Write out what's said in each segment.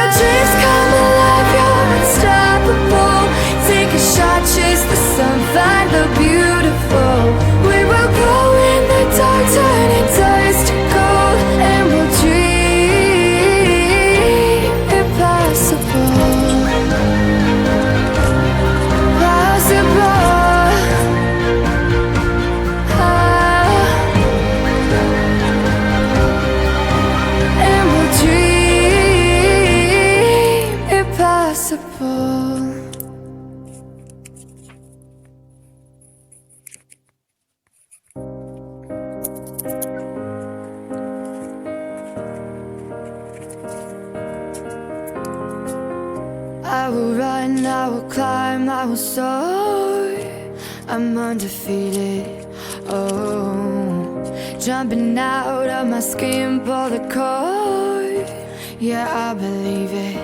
your dreams come alive, you're unstoppable. Take a shot, chase the sun, find the beautiful. We will go in the dark, turning dust to gold, and we'll dream impossible. I will run, I will climb, I will soar. I'm undefeated, oh. Jumping out of my skin, pull the cord. Yeah, I believe it.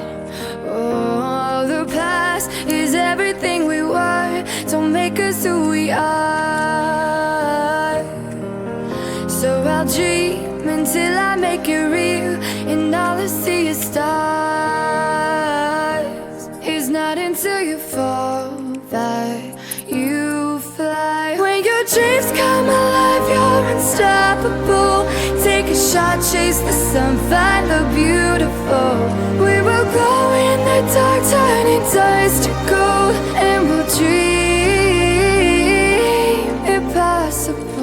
Oh, the past is everything we were. Don't make us who we are. So I'll dream until I make it real, and all I see is stars. It's not until you fall that you fly. When your dreams come alive, you're unstoppable. Take a shot, chase the sun, find the beautiful. We will go in the dark, turning dust to gold, and we'll dream impossible.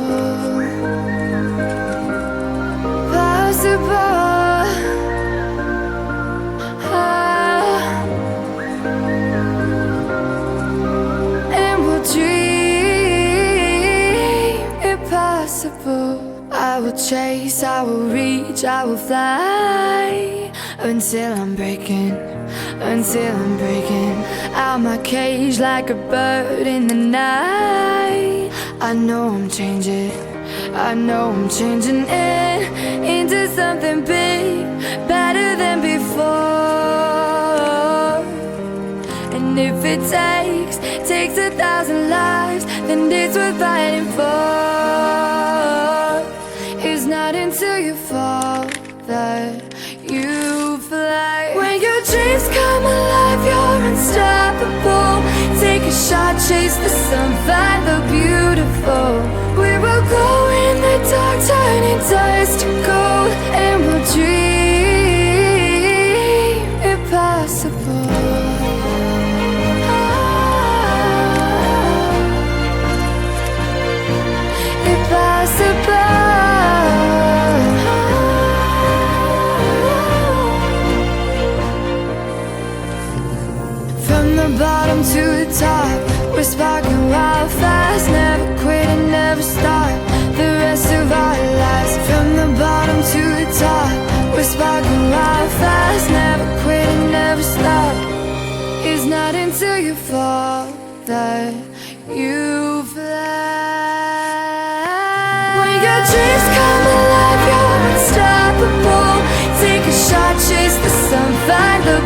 I will chase, I will reach, I will fly until I'm breaking out my cage like a bird in the night. I know I'm changing into something big, better than before. And if it takes 1,000 lives, then it's worth fighting for. It's not until you fall that you fly. When your dreams come alive, you're unstoppable. Take a shot, chase the sun, find the beautiful. We will go in the dark, turning dust to gold, and we'll dream impossible. Bottom to the top, we're sparking wild fast. Never quit and never stop the rest of our lives. From the bottom to the top, we're sparking wild fast. Never quit and never stop. It's not until you fall that you fly. When your dreams come alive, you're unstoppable. Take a shot, chase the sun, find the